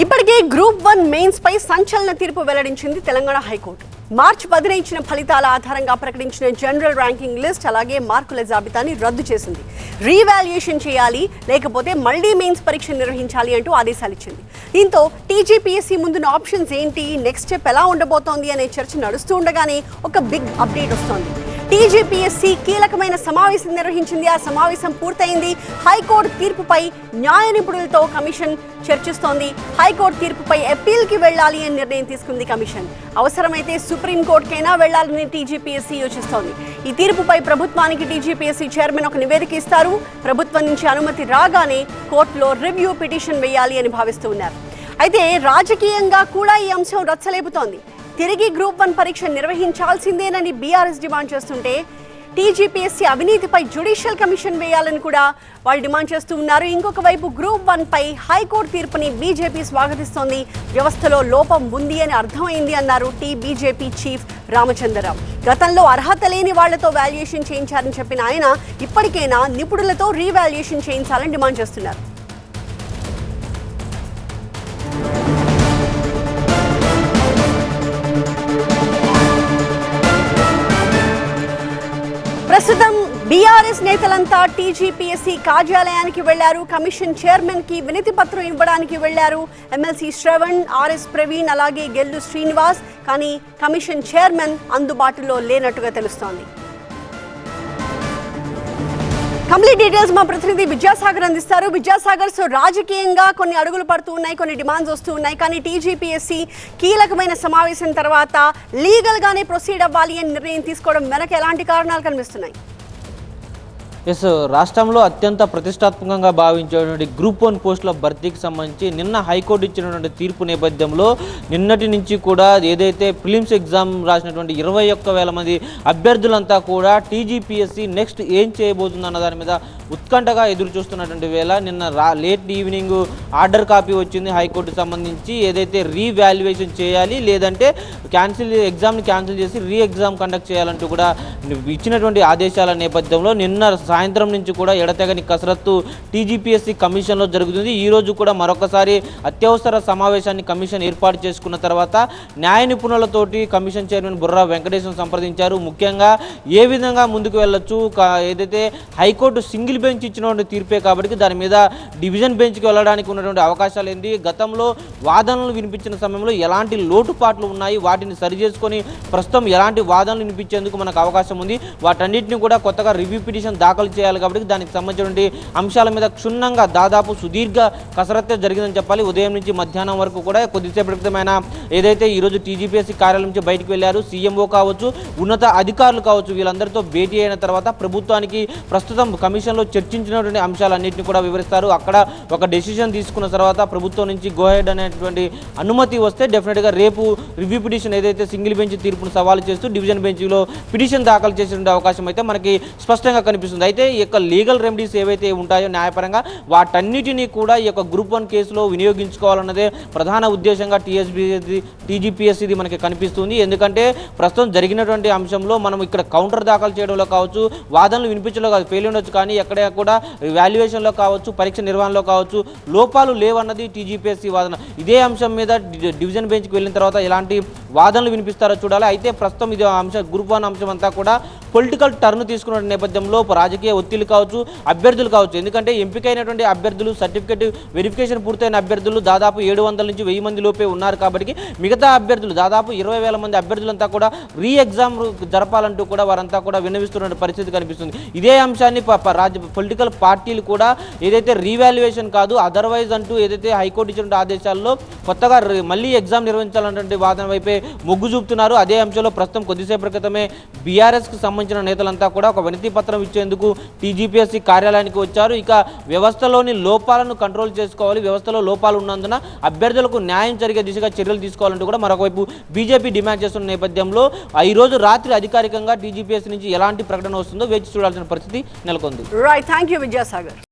ఇప్పటికే group 1 mains పై సంచలన తీర్పు వెల్లడించింది తెలంగాణ హైకోర్టు. మార్చి 10న ఇచ్చిన ఫలితాల ఆధారంగా ప్రకటించిన జనరల్ ర్యాంకింగ్ లిస్ట్ అలాగే మార్కుల జాబితాని రద్దు చేసింది. రీవాల్యుయేషన్ చేయాలి లేకపోతే మళ్లీ మెయిన్స్ పరీక్ష నిర్వహించాలి అంటూ ఆదేశాలు ఇచ్చింది. దీంతో టీజీపీఎస్సీ ముందున్న ఆప్షన్స్ ఏంటి, నెక్స్ట్ స్టెప్ ఎలా ఉండబోతోంది అనే చర్చ నడుస్తూ ఉండగానే ఒక బిగ్ అప్డేట్ వస్తోంది. టీజీపీఎస్సీ కీలకమైన సమావేశం నిర్వహించింది. ఆ సమావేశం పూర్తయింది. హైకోర్టు తీర్పుపై న్యాయ నిపుణులతో కమిషన్ చర్చిస్తోంది. హైకోర్టు తీర్పుపై అప్పీల్కి వెళ్లాలి అని నిర్ణయం తీసుకుంది కమిషన్. అవసరమైతే సుప్రీంకోర్టుకైనా వెళ్లాలని టీజీపీఎస్సీ యోచిస్తోంది. ఈ తీర్పుపై ప్రభుత్వానికి టీజీపీఎస్సీ చైర్మన్ ఒక నివేదిక ఇస్తారు. ప్రభుత్వం నుంచి అనుమతి రాగానే కోర్టులో రివ్యూ పిటిషన్ వేయాలి అని భావిస్తూ ఉన్నారు. అయితే రాజకీయంగా కూడా ఈ అంశం రచ్చలేపుతోంది. తిరిగి గ్రూప్ 1 పరీక్ష నిర్వహించాల్సిందేనని బీఆర్ఎస్ డిమాండ్ చేస్తుంటే టీజీపీఎస్సీ అవినీతిపై జ్యుడిషియల్ కమిషన్ వేయాలని కూడా వాళ్ళు డిమాండ్ చేస్తూ ఉన్నారు. ఇంకొక వైపు గ్రూప్ 1 పై హైకోర్టు తీర్పుని బీజేపీ స్వాగతిస్తోంది. వ్యవస్థలో లోపం ఉంది అని అర్థమైంది అన్నారు బీజేపీ చీఫ్ రామచంద్రరావు. గతంలో అర్హత లేని వాళ్లతో వాల్యుయేషన్ చేయించారని చెప్పిన ఆయన ఇప్పటికైనా నిపుణులతో రీవాల్యుయేషన్ చేయించాలని డిమాండ్ చేస్తున్నారు. ప్రస్తుతం బీఆర్ఎస్ నేతలంతా టీజీపీఎస్సీ కార్యాలయానికి వెళ్లారు. కమిషన్ చైర్మన్ కి వినతి పత్రం ఇవ్వడానికి వెళ్లారు. ఎమ్మెల్సీ శ్రవణ్, ఆర్ఎస్ ప్రవీణ్ అలాగే గెల్లు శ్రీనివాస్. కానీ కమిషన్ చైర్మన్ అందుబాటులో లేనట్టుగా తెలుస్తోంది. కంప్లీట్ డీటెయిల్స్ మా ప్రతినిధి విద్యాసాగర్ అందిస్తారు. విద్యాసాగర్, సో రాజకీయంగా కొన్ని అడుగులు పడుతూ ఉన్నాయి, కొన్ని డిమాండ్స్ వస్తూ ఉన్నాయి. కానీ టీజీపీఎస్సీ కీలకమైన సమావేశం తర్వాత లీగల్ గానే ప్రొసీడ్ అవ్వాలి అని నిర్ణయం తీసుకోవడం వెనక ఎలాంటి కారణాలు కనిపిస్తున్నాయి? రాష్ట్రంలో అత్యంత ప్రతిష్టాత్మకంగా భావించేటువంటి గ్రూప్ 1 పోస్టుల భర్తీకి సంబంధించి నిన్న హైకోర్టు ఇచ్చినటువంటి తీర్పు నేపథ్యంలో నిన్నటి నుంచి కూడా ఏదైతే ప్రిలిమ్స్ ఎగ్జామ్ రాసినటువంటి 21,000 మంది అభ్యర్థులంతా కూడా టీజీపీఎస్సీ నెక్స్ట్ ఏం చేయబోతుందన్న దాని మీద ఉత్కంఠగా ఎదురు చూస్తున్నటువంటి వేళ నిన్న లేట్ ఈవినింగ్ ఆర్డర్ కాపీ వచ్చింది హైకోర్టుకు సంబంధించి. ఏదైతే రీవాల్యుయేషన్ చేయాలి లేదంటే ఎగ్జామ్ని క్యాన్సిల్ చేసి ఎగ్జామ్ కండక్ట్ చేయాలంటూ కూడా ఇచ్చినటువంటి ఆదేశాల నేపథ్యంలో నిన్న సాయంత్రం నుంచి కూడా ఎడతెగని కసరత్తు టీజీపీఎస్సీ కమిషన్లో జరుగుతుంది. ఈరోజు కూడా మరొకసారి అత్యవసర సమావేశాన్ని కమిషన్ ఏర్పాటు చేసుకున్న తర్వాత న్యాయ నిపుణులతోటి కమిషన్ చైర్మన్ బుర్రా వెంకటేశ్వర సంప్రదించారు. ముఖ్యంగా ఏ విధంగా ముందుకు వెళ్ళొచ్చు, ఏదైతే హైకోర్టు సింగిల్ బెంచ్ ఇచ్చినటువంటి తీర్పే కాబట్టి దాని మీద డివిజన్ బెంచ్కి వెళ్ళడానికి ఉన్నటువంటి అవకాశాలు ఏంటి, గతంలో వాదనలు వినిపించిన సమయంలో ఎలాంటి లోటుపాట్లు ఉన్నాయి, వాటిని సరిచేసుకొని ప్రస్తుతం ఎలాంటి వాదనలు వినిపించేందుకు మనకు అవకాశం ఉంది, వాటన్నిటిని కూడా కొత్తగా రివ్యూ పిటిషన్ దాఖలు చేయాలి కాబట్టి దానికి సంబంధించినటువంటి అంశాల మీద క్షుణ్ణంగా దాదాపు సుదీర్ఘ కసరత్తే జరిగిందని చెప్పాలి. ఉదయం నుంచి మధ్యాహ్నం వరకు కూడా కొద్దిసేపటి క్రితమైన ఏదైతే ఈరోజు టీజీపీఎస్సీ కార్యాలయం నుంచి బయటకు వెళ్లారు సీఎంఓ కావచ్చు, ఉన్నత అధికారులు కావచ్చు, వీళ్ళందరితో భేటీ అయిన తర్వాత ప్రభుత్వానికి ప్రస్తుతం కమిషన్లో చర్చించినటువంటి అంశాలన్నింటినీ కూడా వివరిస్తారు. అక్కడ ఒక డెసిషన్ తీసుకున్న తర్వాత ప్రభుత్వం నుంచి గో హెడ్ అనేటువంటి అనుమతి వస్తే డెఫినెట్గా రేపు రివ్యూ పిటిషన్ ఏదైతే సింగిల్ బెంచ్ తీర్పును సవాలు చేస్తూ డివిజన్ బెంచ్లో పిటిషన్ దాఖలు చేసే అవకాశం అయితే మనకి స్పష్టంగా కనిపిస్తుంది. అయితే ఈ యొక్క లీగల్ రెమెడీస్ ఏవైతే ఉంటాయో న్యాయపరంగా వాటన్నిటినీ కూడా ఈ యొక్క గ్రూప్ 1 కేసులో వినియోగించుకోవాలన్నదే ప్రధాన ఉద్దేశంగా టీజీపీఎస్సీది మనకి కనిపిస్తుంది. ఎందుకంటే ప్రస్తుతం జరిగినటువంటి అంశంలో మనం ఇక్కడ కౌంటర్ దాఖలు చేయడంలో కావచ్చు, వాదనలు వినిపించడంలో కావచ్చు ఫెయిల్ ఉండొచ్చు, కానీ ఎక్కడ కూడా వాల్యుయేషన్లో కావచ్చు, పరీక్ష నిర్వహణలో కావచ్చు లోపాలు లేవన్నది టీజీపీఎస్సీ వాదన. ఇదే అంశం మీద డివిజన్ బెంచ్కి వెళ్ళిన తర్వాత ఎలాంటి వాదనలు వినిపిస్తారో చూడాలి. అయితే ప్రస్తుతం ఇది గ్రూప్ 1 అంశం అంతా కూడా పొలిటికల్ టర్న్ తీసుకున్న నేపథ్యంలో రాజకీయ ఒత్తిళ్లు కావచ్చు, అభ్యర్థులు కావచ్చు, ఎందుకంటే ఎంపికైనటువంటి అభ్యర్థులు సర్టిఫికేట్ వెరిఫికేషన్ పూర్తయిన అభ్యర్థులు దాదాపు 700 నుంచి 1000 మంది లోపే ఉన్నారు కాబట్టి మిగతా అభ్యర్థులు దాదాపు 20,000 మంది అభ్యర్థులంతా కూడా ఎగ్జామ్ జరపాలంటూ కూడా వారంతా కూడా విన్నవిస్తున్న పరిస్థితి కనిపిస్తుంది. ఇదే అంశాన్ని పొలిటికల్ పార్టీలు కూడా ఏదైతే రీవాల్యుయేషన్ కాదు అదర్వైజ్ అంటూ ఏదైతే హైకోర్టు ఇచ్చిన ఆదేశాల్లో కొత్తగా మళ్ళీ ఎగ్జామ్ నిర్వహించాలన్నటువంటి వాదన వైపే మొగ్గు చూపుతున్నారు. అదే అంశంలో ప్రస్తుతం కొద్దిసేపటి క్రితమే బీఆర్ఎస్కి సంబంధించిన నేతలంతా కూడా ఒక వినతి పత్రం ఇచ్చేందుకు టీజీపీఎస్సీ కార్యాలయానికి వచ్చారు. ఇక వ్యవస్థలోని లోపాలను కంట్రోల్ చేసుకోవాలి, వ్యవస్థలో లోపాలు ఉన్నందున అభ్యర్థులకు న్యాయం జరిగే దిశగా చర్యలు తీసుకోవాలంటూ కూడా మరొకవైపు బీజేపీ డిమాండ్ చేస్తున్న నేపథ్యంలో ఈరోజు రాత్రి అధికారికంగా టీజీపీఎస్సీ నుంచి ఎలాంటి ప్రకటన వస్తుందో వేచి చూడాల్సిన పరిస్థితి నెలకొంది. Right, thank you Vidyasagar.